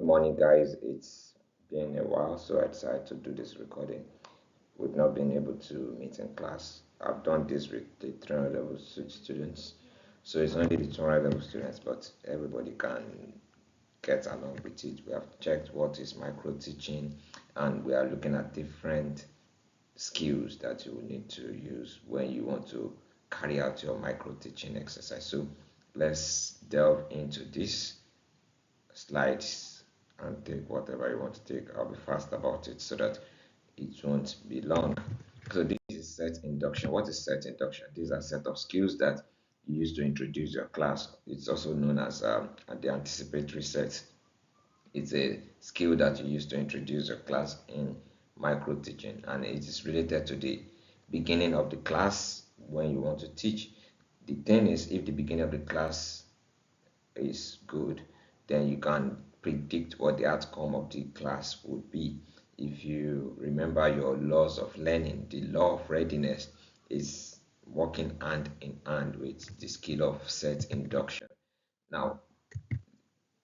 morning, guys. It's been a while, so I decided to do this recording. We've not been able to meet in class. I've done this with the 300 level students, so it's only the 200 level students, but everybody can get along with it. We have checked what is micro teaching, and we are looking at different skills that you will need to use when you want to carry out your micro teaching exercise. So let's delve into this slides and take whatever you want to take. I'll be fast about it so that it won't be long. So this is set induction. What is set induction? These are set of skills that you use to introduce your class. It's also known as the anticipatory set. It's a skill that you use to introduce your class in micro teaching, and it is related to the beginning of the class when you want to teach. The thing is, if the beginning of the class is good, then you can predict what the outcome of the class would be. If you remember your laws of learning, the law of readiness is working hand in hand with the skill of set induction. Now,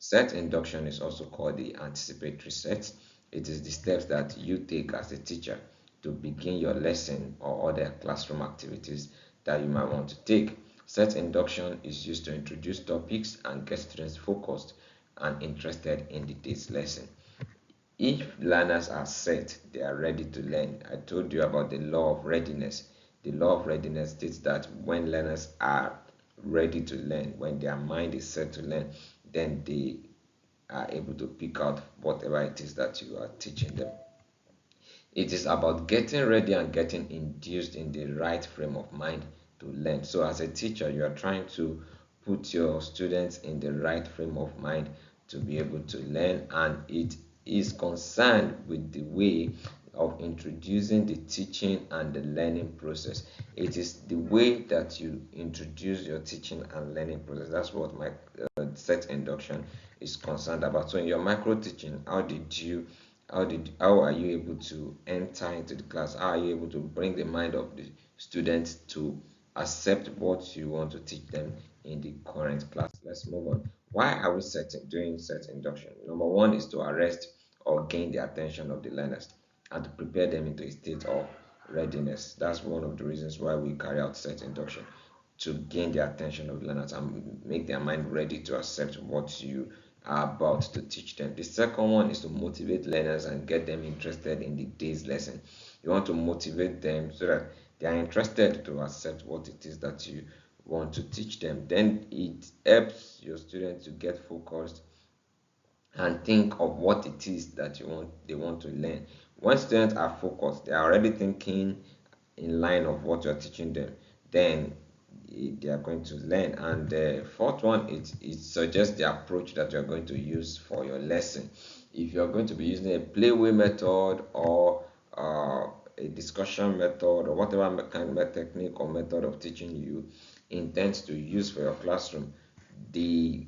set induction is also called the anticipatory set. It is the steps that you take as a teacher to begin your lesson or other classroom activities that you might want to take. Set induction is used to introduce topics and get students focused and interested in the day's lesson. If learners are set, they are ready to learn. I told you about the law of readiness. The law of readiness states that when learners are ready to learn, when their mind is set to learn, then they are able to pick out whatever it is that you are teaching them. It is about getting ready and getting induced in the right frame of mind to learn. So, as a teacher, you are trying to put your students in the right frame of mind to be able to learn, and it is concerned with the way of introducing the teaching and the learning process. It is the way that you introduce your teaching and learning process. That's what my set induction is concerned about. So, in your micro teaching, how are you able to enter into the class? How are you able to bring the mind of the students to accept what you want to teach them in the current class? Let's move on. Why are we doing set induction? Number one is to arrest or gain the attention of the learners and to prepare them into a state of readiness. That's one of the reasons why we carry out set induction, to gain the attention of learners and make their mind ready to accept what you are about to teach them. The second one is to motivate learners and get them interested in the day's lesson. You want to motivate them so that they are interested to accept what it is that you want to teach them. Then it helps your students to get focused and think of what it is that they want to learn. When students are focused, they are already thinking in line of what you're teaching them, then they are going to learn. And the fourth one, it suggests the approach that you're going to use for your lesson. If you're going to be using a playway method or a discussion method or whatever kind of technique or method of teaching you intend to use for your classroom, the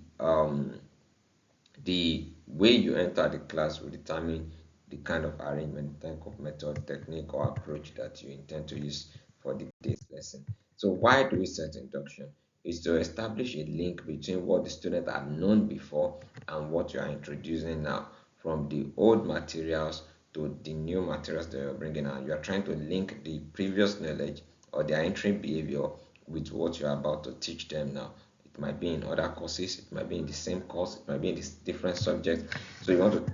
the way you enter the class will determine the kind of arrangement, type of method, technique, or approach that you intend to use for the day's lesson. So, why do we set induction? Is to establish a link between what the students have known before and what you are introducing now, from the old materials to the new materials that you're bringing out. You are trying to link the previous knowledge or their entering behavior with what you're about to teach them now. It might be in other courses, it might be in the same course, it might be in this different subject. So you want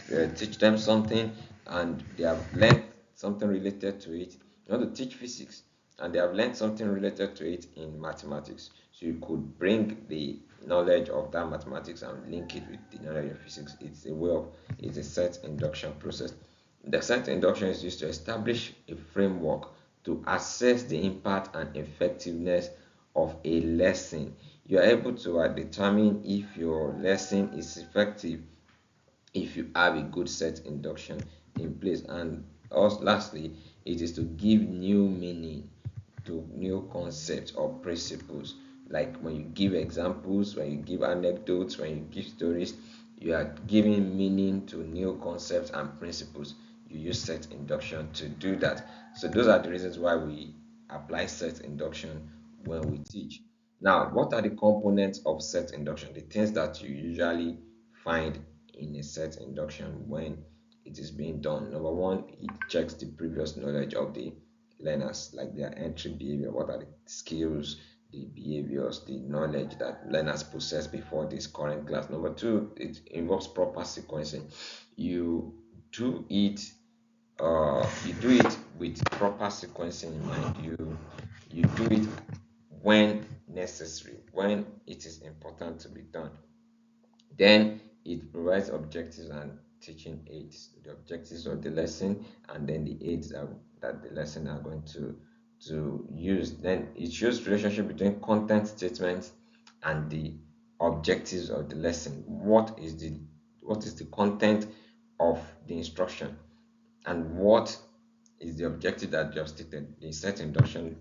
to teach them something and they have learned something related to it. You want to teach physics and they have learned something related to it in mathematics. So you could bring the knowledge of that mathematics and link it with the knowledge of physics. It's a set induction process. The set induction is used to establish a framework to assess the impact and effectiveness of a lesson. You are able to determine if your lesson is effective if you have a good set induction in place. And also, lastly, it is to give new meaning to new concepts or principles. Like when you give examples, when you give anecdotes, when you give stories, you are giving meaning to new concepts and principles. You use set induction to do that. So those are the reasons why we apply set induction when we teach. Now, what are the components of set induction? The things that you usually find in a set induction when it is being done. Number one, it checks the previous knowledge of the learners, like their entry behavior, what are the skills, the behaviors, the knowledge that learners possess before this current class. Number two, it involves proper sequencing. You do it you do it with proper sequencing in mind. You do it when necessary, when it is important to be done. Then it provides objectives and teaching aids, the objectives of the lesson, and then the aids that the lesson are going to use. Then it shows relationship between content statements and the objectives of the lesson. What is the content of the instruction, and what is the objective that you have stated? The set induction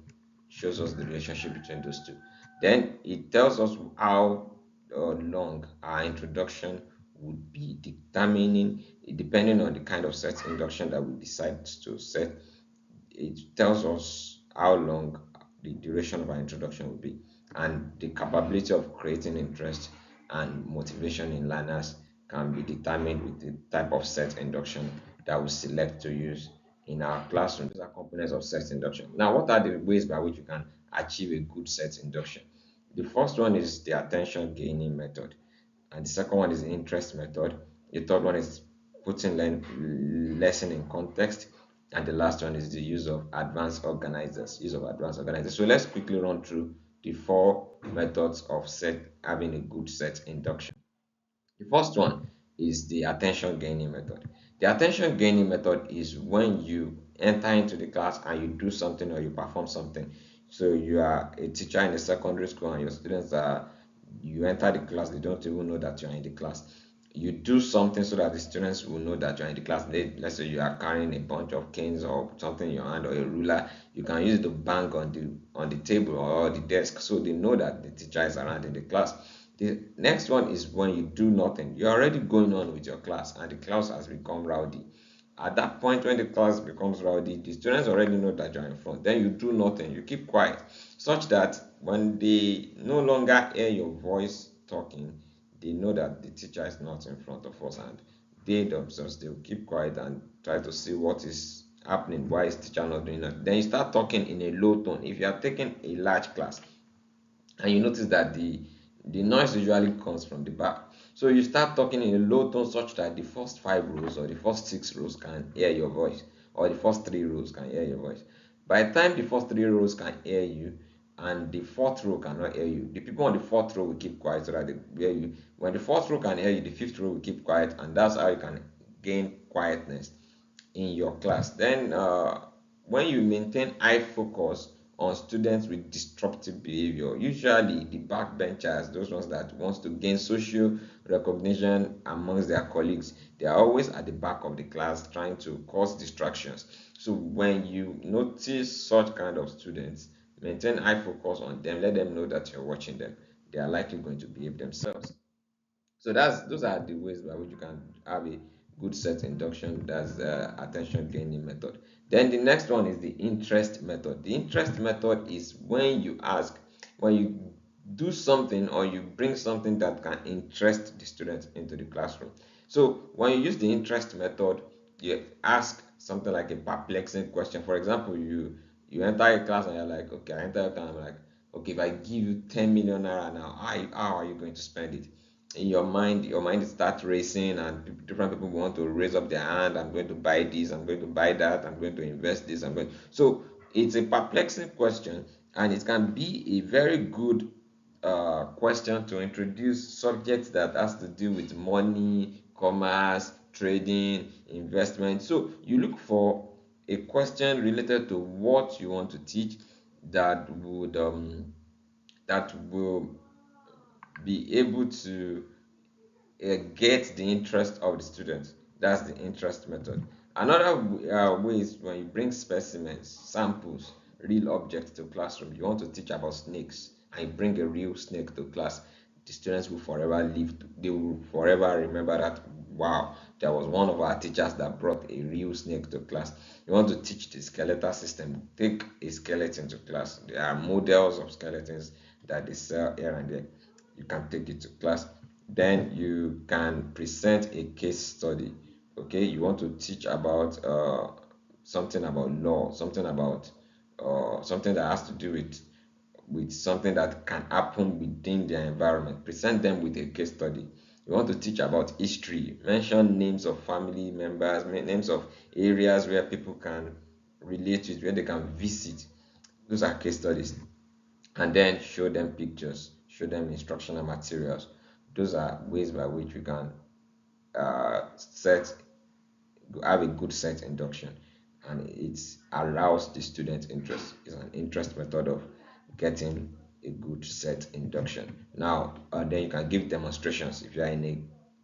shows us the relationship between those two. Then it tells us how long our introduction would be, determining depending on the kind of set induction that we decide to set. It tells us how long the duration of our introduction will be, and the capability of creating interest and motivation in learners can be determined with the type of set induction that we select to use in our classroom. These are components of set induction. Now, what are the ways by which you can achieve a good set induction? The first one is the attention gaining method, and the second one is the interest method. The third one is putting lesson in context, and the last one is the use of advanced organizers. So let's quickly run through the four methods of set having a good set induction. The first one is the attention gaining method. The attention gaining method is when you enter into the class and you do something or you perform something. So you are a teacher in a secondary school and your students are, you enter the class, they don't even know that you're in the class. You do something so that the students will know that you're in the class. Let's say you are carrying a bunch of canes or something in your hand or a ruler. You can use it to bang on the table or the desk so they know that the teacher is around in the class. The next one is when you do nothing. You're already going on with your class and the class has become rowdy. At that point, when the class becomes rowdy, the students already know that you're in front. Then you do nothing, you keep quiet, such that when they no longer hear your voice talking, they know that the teacher is not in front of us, and they themselves they will keep quiet and try to see what is happening. Why is teacher not doing that? Then you start talking in a low tone. If you are taking a large class, and you notice that the noise usually comes from the back, so you start talking in a low tone such that the first 5 rows or the first 6 rows can hear your voice, or the first 3 rows can hear your voice. By the time the first 3 rows can hear you and the fourth row cannot hear you, the people on the fourth row will keep quiet so that they hear you. When the fourth row can hear you, the fifth row will keep quiet, and that's how you can gain quietness in your class. Then, when you maintain eye focus on students with disruptive behavior, usually the backbenchers, those ones that wants to gain social recognition amongst their colleagues, they are always at the back of the class trying to cause distractions. So when you notice such kind of students, maintain eye focus on them, let them know that you're watching them. They are likely going to behave themselves. So those are the ways by which you can have a good set induction. That's the attention gaining method. Then the next one is the interest method. The interest method is when you do something or you bring something that can interest the students into the classroom. So when you use the interest method, you ask something like a perplexing question. For example, you enter a class and you're like, okay, I enter a class, I'm like, okay, if I give you 10 million naira now, how are you going to spend it? In your mind starts racing, and different people want to raise up their hand. I'm going to buy this, I'm going to buy that, I'm going to invest this, I'm going. So it's a perplexing question, and it can be a very good question to introduce subjects that has to do with money, commerce, trading, investment. So you look for a question related to what you want to teach that will be able to get the interest of the students. That's the interest method. Another way is when you bring specimens, samples, real objects to classroom. You want to teach about snakes and you bring a real snake to class. The students will forever live. They will forever remember that. Wow, there was one of our teachers that brought a real snake to class. You want to teach the skeletal system. Take a skeleton to class. There are models of skeletons that they sell here and there. You can take it to class. Then you can present a case study. Okay, you want to teach about something about law, something about something that has to do with something that can happen within their environment. Present them with a case study. You want to teach about history, mention names of family members, names of areas where people can relate with, where they can visit. Those are case studies. And then show them pictures, show them instructional materials. Those are ways by which we can set have a good set induction, and it arouse the student interest. It's an interest method of getting a good set induction. Now then you can give demonstrations. If you are in a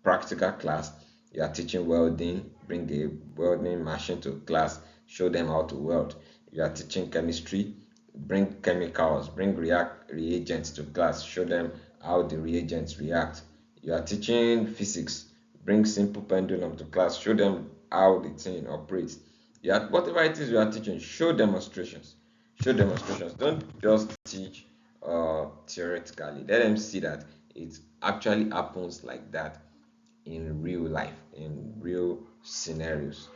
practical class, you are teaching welding, bring a welding machine to class, show them how to weld. If you are teaching chemistry, bring chemicals, bring reagents to class, show them how the reagents react. You are teaching physics, bring simple pendulum to class, show them how the thing operates. Yeah, whatever it is you are teaching, show demonstrations. Show demonstrations. Don't just teach theoretically. Let them see that it actually happens like that in real life, in real scenarios.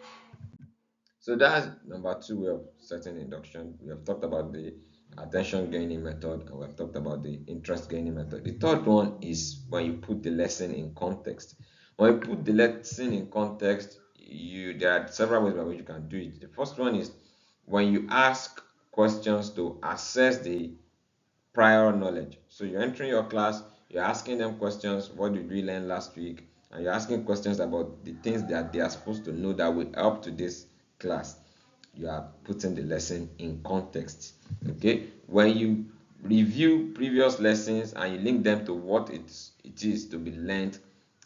So that's number two way of setting induction. We have talked about the attention gaining method, and we have talked about the interest gaining method. The third one is when you put the lesson in context. When you put the lesson in context, there are several ways by which you can do it. The first one is when you ask questions to assess the prior knowledge. So you're entering your class, you're asking them questions, what did we learn last week? And you're asking questions about the things that they are supposed to know that will help to this class. You are putting the lesson in context. Okay, when you review previous lessons and you link them to what it is to be learned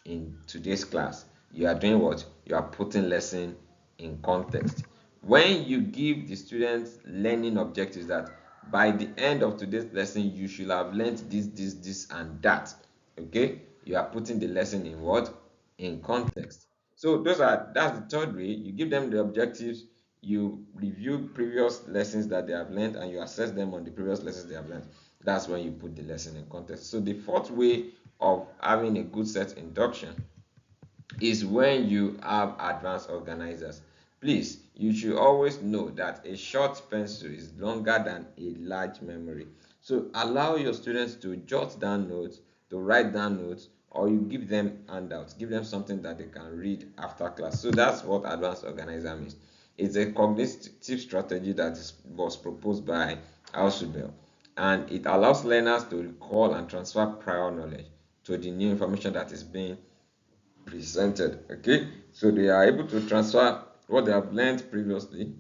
in today's class, you are doing what? You are putting lesson in context. When you give the students learning objectives that by the end of today's lesson you should have learned this and that, okay, you are putting the lesson in what? In context. So that's the third way. You give them the objectives, you review previous lessons that they have learned, and you assess them on the previous lessons they have learned. That's when you put the lesson in context. So the fourth way of having a good set induction is when you have advanced organizers. Please, you should always know that a short pencil is longer than a large memory. So allow your students to jot down notes, to write down notes, or you give them handouts, give them something that they can read after class. So that's what advanced organizer means. It's a cognitive strategy that was proposed by Ausubel, and it allows learners to recall and transfer prior knowledge to the new information that is being presented. Okay, so they are able to transfer what they have learned previously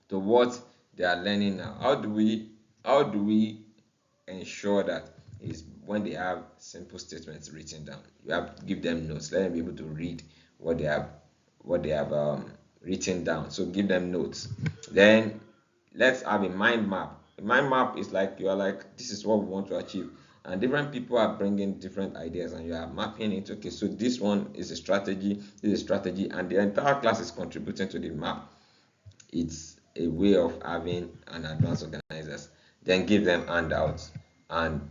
to what they are learning now. How do we ensure that? Is when they have simple statements written down, you have to give them notes, let them be able to read what they have written down. So give them notes. Then let's have a mind map. A mind map is like you are like, this is what we want to achieve, and different people are bringing different ideas, and you are mapping it. Okay, so this one is a strategy, this is a strategy, and the entire class is contributing to the map. It's a way of having an advanced organizers. Then give them handouts and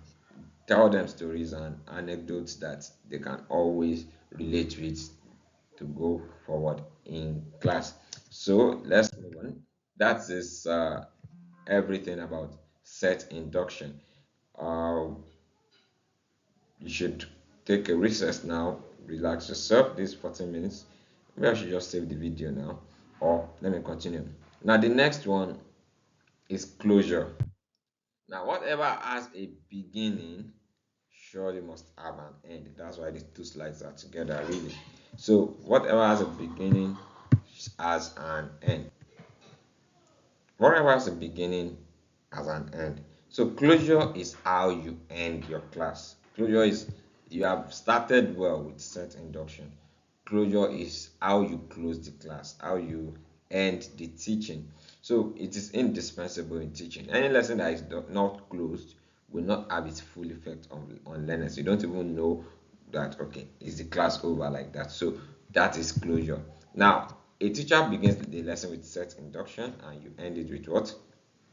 tell them stories and anecdotes that they can always relate with to go forward in class. So let's move on. That is everything about set induction. Uh, you should take a recess now, relax yourself these 14 minutes. Maybe I should just save the video now, or let me continue. Now, the next one is closure. Now, whatever has a beginning surely must have an end. That's why these two slides are together, really. So, whatever has a beginning has an end. Whatever has a beginning has an end. So, closure is how you end your class. Closure is you have started well with set induction. Closure is how you close the class, how you end the teaching. So it is indispensable in teaching. Any lesson that is not closed will not have its full effect on learners. You don't even know that, okay, is the class over like that. So that is closure. Now, a teacher begins the lesson with set induction, and you end it with what?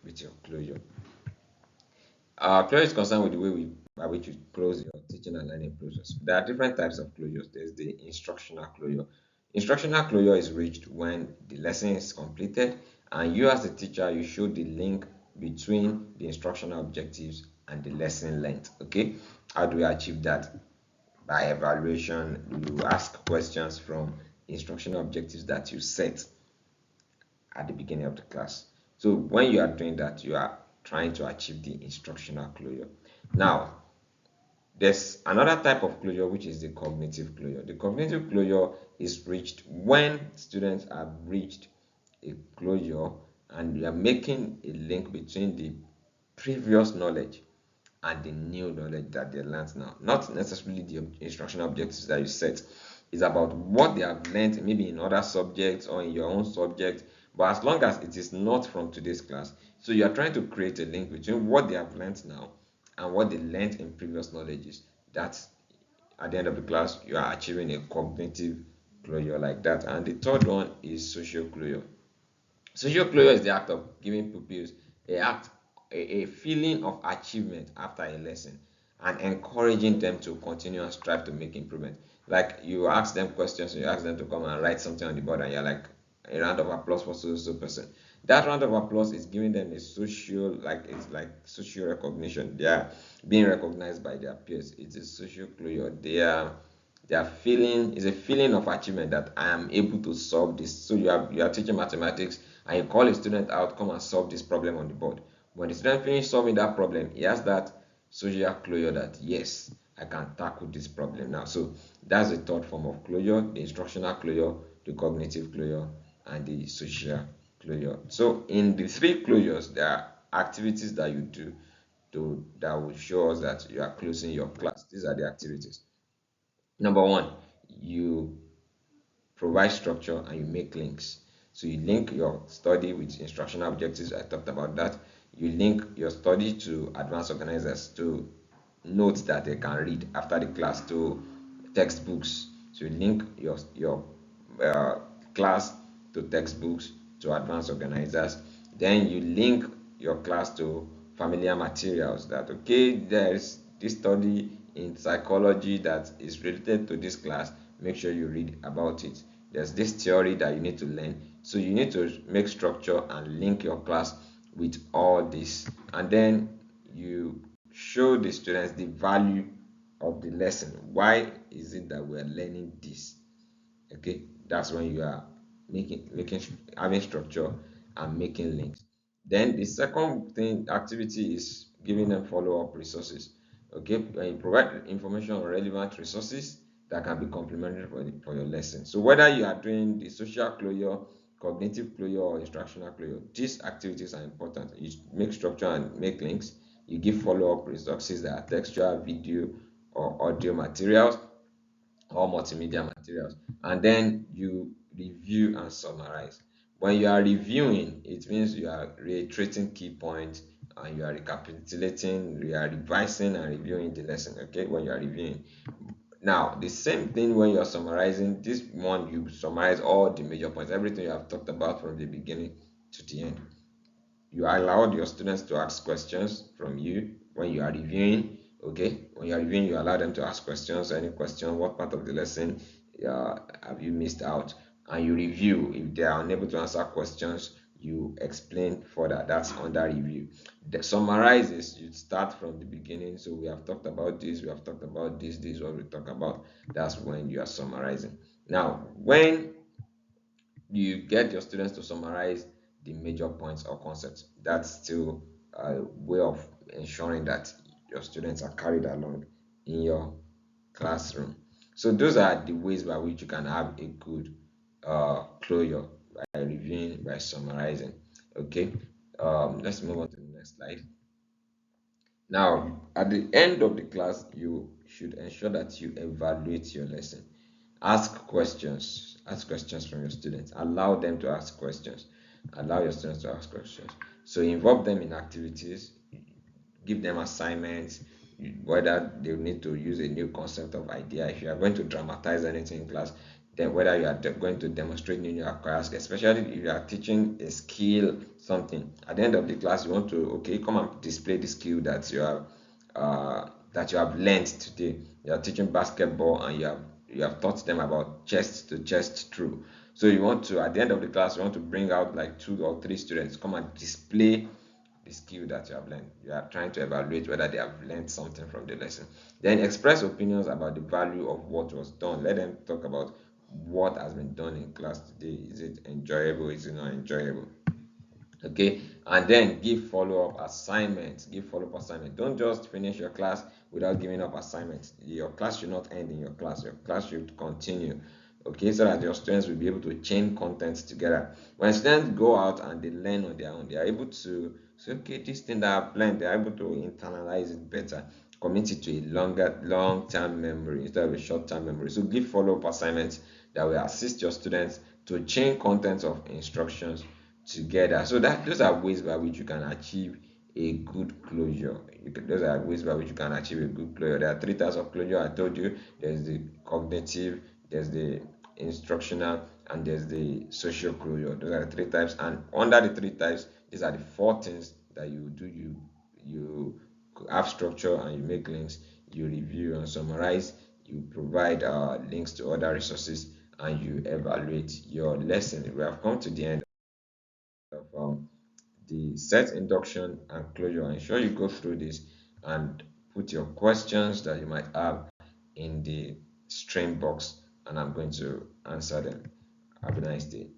With your closure. Closure is concerned with the way by which you close your teaching and learning process. There are different types of closures. There's the instructional closure. Instructional closure is reached when the lesson is completed and you as a teacher, you show the link between the instructional objectives and the lesson length. Okay, how do we achieve that? By evaluation, you ask questions from instructional objectives that you set at the beginning of the class. So when you are doing that, you are trying to achieve the instructional closure. Now, there's another type of closure which is the cognitive closure. The cognitive closure is reached when students have reached a closure and you are making a link between the previous knowledge and the new knowledge that they learned now. Not necessarily the instructional objectives that you set. It's about what they have learned maybe in other subjects or in your own subject. But as long as it is not from today's class, so you are trying to create a link between what they have learned now and what they learned in previous knowledges. That's at the end of the class, you are achieving a cognitive closure like that. And the third one is social closure. Social closure is the act of giving pupils a feeling of achievement after a lesson and encouraging them to continue and strive to make improvement. Like you ask them questions, you ask them to come and write something on the board, and you're like, a round of applause for so person. That round of applause is giving them a social, like it's like social recognition. They are being recognized by their peers. It's a social closure. They are feeling is a feeling of achievement that I am able to solve this. So you are teaching mathematics and you call a student out, come and solve this problem on the board. When the student finish solving that problem, he has that social closure that yes, I can tackle this problem now. So that's the third form of closure: the instructional closure, the cognitive closure, and the social closure. So in the three closures, there are activities that you do that will show us that you are closing your class. These are the activities. Number one, you provide structure and you make links. So you link your study with instructional objectives. I talked about that. You link your study to advanced organizers, to notes that they can read after the class, to textbooks. So you link your uh, class to textbooks, to advanced organizers. Then you link your class to familiar materials, that okay, there's this study in psychology that is related to this class. Make sure you read about it. There's this theory that you need to learn, so you need to make structure and link your class with all this, and then you show the students the value of the lesson. Why is it that we're learning this? Okay, that's when you are making having structure and making links. Then the second thing activity is giving them follow-up resources. Okay, when you provide information on relevant resources that can be complementary for your lesson. So whether you are doing the social closure, cognitive closure, or instructional closure, these activities are important. You make structure and make links. You give follow-up resources that are textual, video, or audio materials, or multimedia materials, and then you review and summarize. When you are reviewing, it means you are reiterating key points and you are recapitulating, you are revising and reviewing the lesson. Okay, when you are reviewing. Now, the same thing when you are summarizing. This one, you summarize all the major points, everything you have talked about from the beginning to the end. You allowed your students to ask questions from you when you are reviewing. Okay, when you are reviewing, you allow them to ask questions. Any question, what part of the lesson have you missed out? And you review. If they are unable to answer questions, you explain further. That's under review. The summarize is you start from the beginning. So we have talked about this, we have talked about this is what we talk about. That's when you are summarizing. Now, when you get your students to summarize the major points or concepts, that's still a way of ensuring that your students are carried along in your classroom. So those are the ways by which you can have a good closure: by reviewing, by summarizing. Okay, let's move on to the next slide. Now, at the end of the class, you should ensure that you evaluate your lesson. Ask questions from your students. Allow them to ask questions. Allow your students to ask questions. So involve them in activities, give them assignments, whether they need to use a new concept of idea. If you are going to dramatize anything in class, then whether you are going to demonstrate new acquired skills, especially if you are teaching a skill, something. At the end of the class, you want to, okay, come and display the skill that you have learned today. You are teaching basketball and you have taught them about chest to chest through. So you want to, at the end of the class, you want to bring out like 2 or 3 students, come and display the skill that you have learned. You are trying to evaluate whether they have learned something from the lesson. Then express opinions about the value of what was done. Let them talk about what has been done in class today. Is it enjoyable? Is it not enjoyable? Okay, and then give follow-up assignments. Give follow-up assignment. Don't just finish your class without giving up assignments. Your class should not end in your class. Your class should continue. Okay, so that your students will be able to chain contents together. When students go out and they learn on their own, they are able to say, okay, this thing that I've learned, they're able to internalize it better, commit it to a long-term memory instead of a short-term memory. So give follow-up assignments that will assist your students to chain contents of instructions together. So that those are ways by which you can achieve a good closure. Those are ways by which you can achieve a good closure. There are 3 types of closure. I told you there's the cognitive, there's the instructional, and there's the social closure. Those are the 3 types. And under the 3 types, these are the 4 things that you do. You have structure and you make links. You review and summarize. You provide links to other resources, and you evaluate your lesson. We have come to the end of the set induction and closure. Ensure you go through this and put your questions that you might have in the stream box, and I'm going to answer them. Have a nice day.